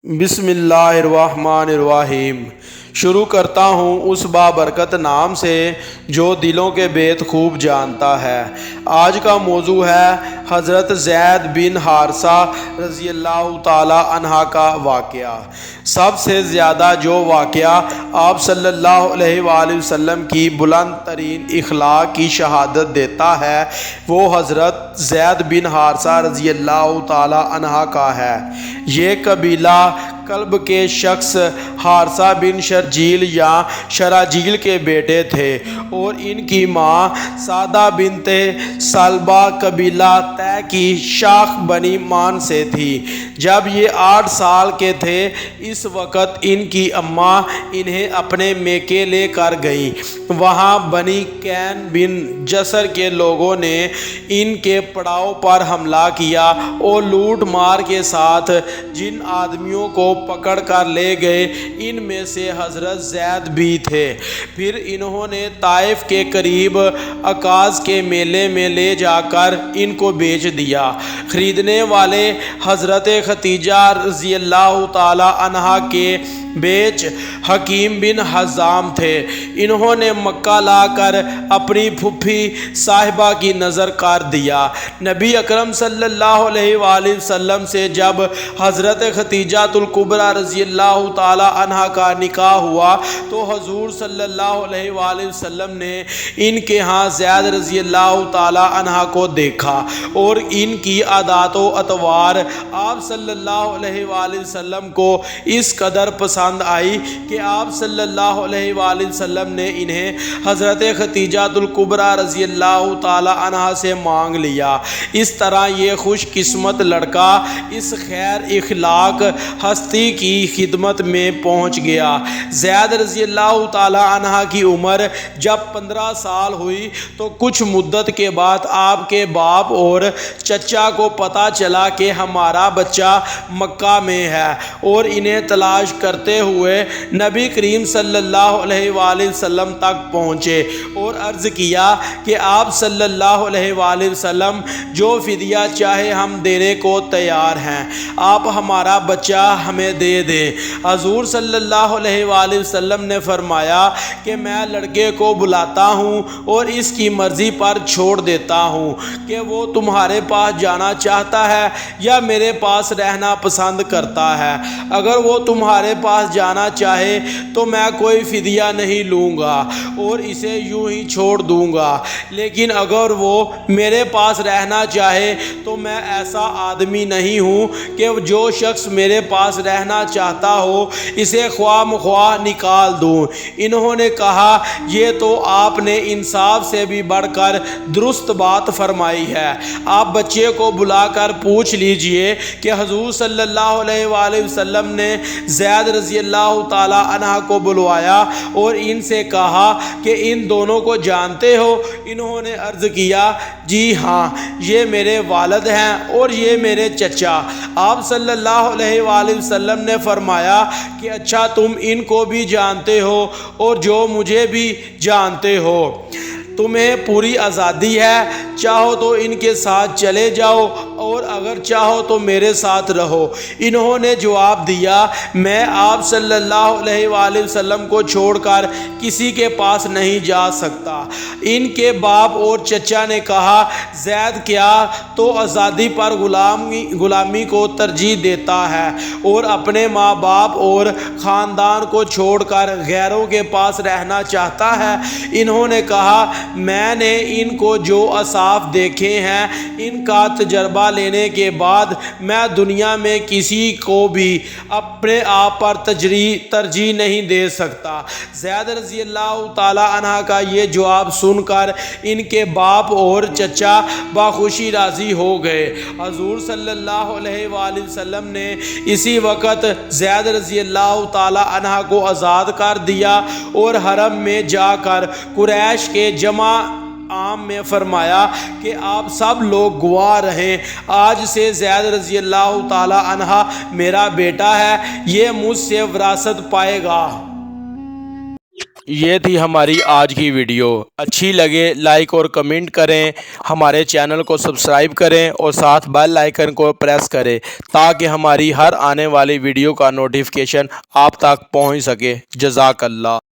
بسم اللہ الرحمن الرحیم۔ شروع کرتا ہوں اس بابرکت نام سے جو دلوں کے بیت خوب جانتا ہے۔ آج کا موضوع ہے حضرت زید بن حارثہ رضی اللہ تعالی عنہ کا واقعہ۔ سب سے زیادہ جو واقعہ آپ صلی اللہ علیہ وآلہ وسلم کی بلند ترین اخلاق کی شہادت دیتا ہے وہ حضرت زید بن حارثہ رضی اللہ تعالی عنہ کا ہے۔ یہ قبیلہ کلب کے شخص حارثہ بن شرجیل یا شراجیل کے بیٹے تھے اور ان کی ماں سعدہ بنت سلبہ قبیلہ طے کی شاخ بنی مان سے تھی۔ جب یہ 8 سال کے تھے اس وقت ان کی اماں انہیں اپنے میکے لے کر گئیں۔ وہاں بنی کین بن جسر کے لوگوں نے ان کے پڑاؤ پر حملہ کیا اور لوٹ مار کے ساتھ جن آدمیوں کو پکڑ کر لے گئے ان میں سے حضرت زید بھی تھے۔ پھر انہوں نے طائف کے قریب عکاظ کے میلے میں لے جا کر ان کو بیچ دیا۔ خریدنے والے حضرت ختیجہ رضی اللہ تعالی عنہا کے بیچ حکیم بن حزام تھے۔ انہوں نے مکہ لا کر اپنی پھوپھی صاحبہ کی نظر کر دیا۔ نبی اکرم صلی اللہ علیہ وآلہ وسلم سے جب حضرت ختیجہ الکبریٰ رضی اللہ تعالی عنہ کا نکاح ہوا تو حضور صلی اللہ علیہ وآلہ وسلم نے ان کے ہاں زید رضی اللہ تعالی عنہ کو دیکھا اور ان کی عادات و اطوار آپ صلی اللہ علیہ وآلہ وسلم کو اس قدر پسند آئی کہ آپ صلی اللہ علیہ وآلہ وسلم نے انہیں حضرت ختیجہ الکبریٰ رضی اللہ تعالی عنہ سے مانگ لیا۔ اس طرح یہ خوش قسمت لڑکا اس خیر اخلاق ہستی کی خدمت میں پہنچ گیا۔ زید رضی اللہ تعالی عنہ کی عمر جب 15 سال ہوئی تو کچھ مدت کے بعد آپ کے باپ اور چچا کو پتہ چلا کہ ہمارا بچہ مکہ میں ہے اور انہیں تلاش کرتے ہوئے نبی کریم صلی اللہ علیہ وآلہ وسلم تک پہنچے اور عرض کیا کہ آپ صلی اللہ علیہ وآلہ وسلم جو فدیہ چاہے ہم دینے کو تیار ہیں، آپ ہمارا بچہ ہمیں دے دیں۔ حضور صلی اللہ علیہ وآلہ وسلم نے فرمایا کہ میں لڑکے کو بلاتا ہوں اور اس کی مرضی پر چھوڑ دیتا ہوں کہ وہ تمہارے پاس جانا چاہتا ہے یا میرے پاس رہنا پسند کرتا ہے۔ اگر وہ تمہارے پاس جانا چاہے تو میں کوئی فدیہ نہیں لوں گا اور اسے یوں ہی چھوڑ دوں گا، لیکن اگر وہ میرے پاس رہنا چاہے تو میں ایسا آدمی نہیں ہوں کہ جو شخص میرے پاس رہنا چاہتا ہو اسے خواہ مخواہ نکال دوں۔ انہوں نے کہا یہ تو آپ نے انصاف سے بھی بڑھ کر درست بات فرمائی ہے۔ آپ بچے کو بلا کر پوچھ لیجئے کہ حضور صلی اللہ علیہ وآلہ وسلم نے زید رضی اللہ تعالی عنہ کو بلوایا اور ان سے کہا کہ ان دونوں کو جانتے ہو؟ انہوں نے عرض کیا جی ہاں، یہ میرے والد ہیں اور یہ میرے چچا۔ آپ صلی اللہ علیہ وآلہ وسلم نے فرمایا کہ اچھا تم ان کو بھی جانتے ہو اور جو مجھے بھی جانتے ہو، تمہیں پوری آزادی ہے، چاہو تو ان کے ساتھ چلے جاؤ اور اگر چاہو تو میرے ساتھ رہو۔ انہوں نے جواب دیا میں آپ صلی اللہ علیہ وآلہ وسلم کو چھوڑ کر کسی کے پاس نہیں جا سکتا۔ ان کے باپ اور چچا نے کہا زید کیا تو آزادی پر غلامی کو ترجیح دیتا ہے اور اپنے ماں باپ اور خاندان کو چھوڑ کر غیروں کے پاس رہنا چاہتا ہے؟ انہوں نے کہا میں نے ان کو جو اصاف دیکھے ہیں ان کا تجربہ لینے کے بعد میں دنیا میں کسی کو بھی اپنے آپ پر ترجیح نہیں دے سکتا۔ زید رضی اللہ تعالی عنہ کا یہ جواب سن کر ان کے باپ اور چچا بخوشی راضی ہو گئے۔ حضور صلی اللہ علیہ وآلہ وسلم نے اسی وقت زید رضی اللہ تعالی عنہ کو آزاد کر دیا اور حرم میں جا کر قریش کے جمع عام میں فرمایا کہ آپ سب لوگ گواہ رہیں، آج سے زید رضی اللہ تعالی عنہ میرا بیٹا ہے، یہ مجھ سے وراثت پائے گا۔ یہ تھی ہماری آج کی ویڈیو، اچھی لگے لائک اور کمنٹ کریں، ہمارے چینل کو سبسکرائب کریں اور ساتھ بیل آئیکن کو پریس کریں تاکہ ہماری ہر آنے والی ویڈیو کا نوٹیفیکیشن آپ تک پہنچ سکے۔ جزاک اللہ۔